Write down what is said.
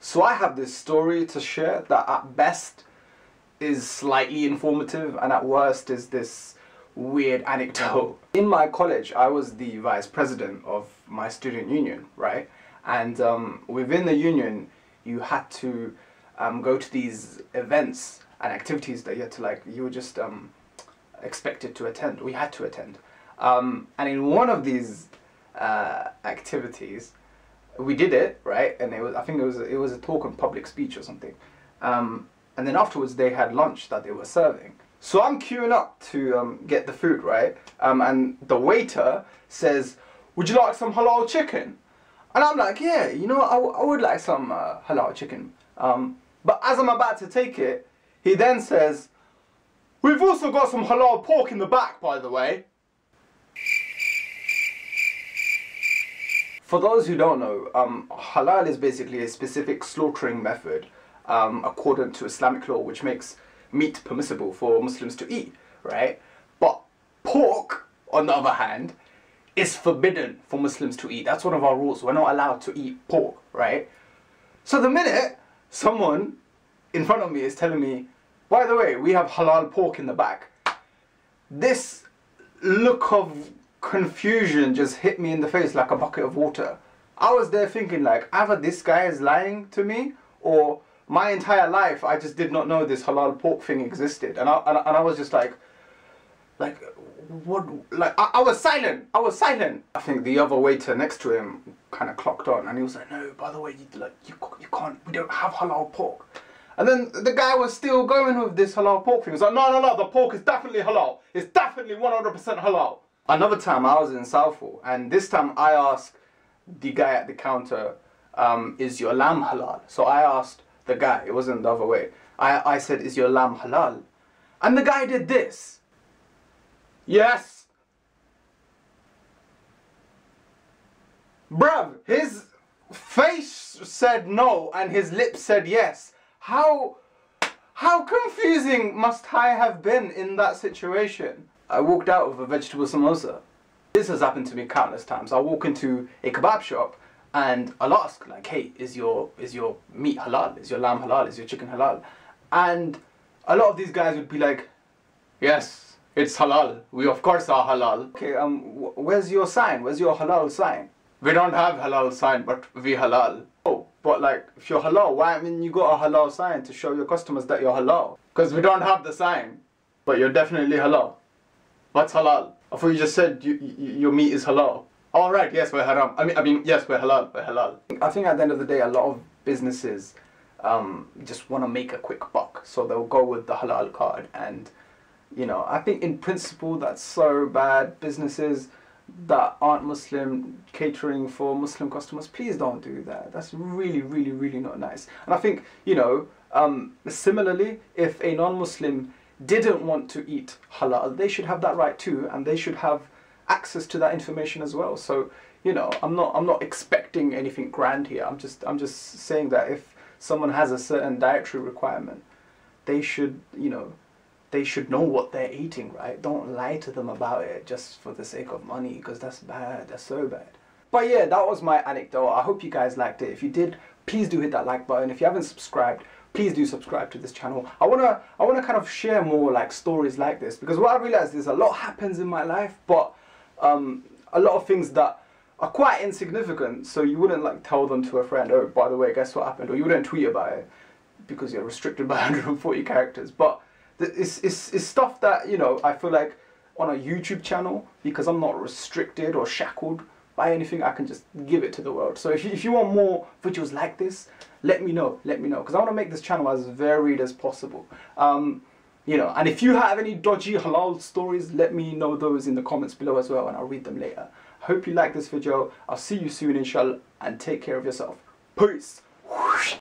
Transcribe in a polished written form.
So I have this story to share that at best is slightly informative and at worst is this weird anecdote. In my college, I was the vice president of my student union, right? And within the union, you had to go to these events and activities that you had to you were just expected to attend. We had to attend. And in one of these activities, we did it, right? And I think it was a talk on public speech or something. And then afterwards they had lunch that they were serving. So I'm queuing up to get the food, right? And the waiter says, "Would you like some halal chicken?" And I'm like, "Yeah, you know, I would like some halal chicken." But as I'm about to take it, he then says, "We've also got some halal pork in the back, by the way." For those who don't know, halal is basically a specific slaughtering method according to Islamic law, which makes meat permissible for Muslims to eat, right? But pork, on the other hand, is forbidden for Muslims to eat. That's one of our rules. We're not allowed to eat pork, right? So the minute someone in front of me is telling me, "By the way, we have halal pork in the back," this look of confusion just hit me in the face like a bucket of water. I was there thinking like, either this guy is lying to me, or my entire life I just did not know this halal pork thing existed. And I was just like what? Like I was silent. I think the other waiter next to him kind of clocked on, and he was like, "No, by the way, you can't. We don't have halal pork." And then the guy was still going with this halal pork thing. He was like, "No, the pork is definitely halal. It's definitely 100% halal." Another time I was in Southall, and this time I asked the guy at the counter, "Is your lamb halal?" So I asked the guy, it wasn't the other way. I said, "Is your lamb halal?" And the guy did this. Yes. Bruv, his face said no and his lips said yes. How confusing must I have been in that situation? I walked out with a vegetable samosa. This has happened to me countless times. I'll walk into a kebab shop and I'll ask like, "Hey, is your meat halal? Is your lamb halal? Is your chicken halal?" And a lot of these guys would be like, "Yes, it's halal. We of course are halal." Okay, where's your sign? Where's your halal sign? "We don't have halal sign, but we halal." Oh, but like, if you're halal, why haven't you got a halal sign to show your customers that you're halal? Because we don't have the sign, but you're definitely halal. What's halal? I thought you just said your meat is halal. All right, yes, we're haram. I mean, yes, we're halal. We're halal. I think at the end of the day, a lot of businesses just want to make a quick buck, so they'll go with the halal card. And you know, I think in principle that's so bad. Businesses that aren't Muslim catering for Muslim customers, please don't do that. That's really, really, really not nice. And I think, you know, similarly, if a non-Muslim didn't want to eat halal, they should have that right too, and they should have access to that information as well. So, you know, I'm not expecting anything grand here. I'm just saying that if someone has a certain dietary requirement, they should, you know, they should know what they're eating, right? Don't lie to them about it just for the sake of money, because that's bad. That's so bad. But yeah, that was my anecdote. I hope you guys liked it. If you did, please do hit that like button. If you haven't subscribed, please do subscribe to this channel. I wanna kind of share more like stories like this, because what I realized is a lot happens in my life, but a lot of things that are quite insignificant, so you wouldn't like tell them to a friend, "Oh, by the way, guess what happened?" Or you wouldn't tweet about it because you're restricted by 140 characters. But it's stuff that, you know, I feel like on a YouTube channel, because I'm not restricted or shackled by anything, I can just give it to the world. So if you want more videos like this, let me know, because I want to make this channel as varied as possible. You know, and if you have any dodgy halal stories, let me know those in the comments below as well, and I'll read them later. Hope you like this video. I'll see you soon, inshallah, and take care of yourself. Peace.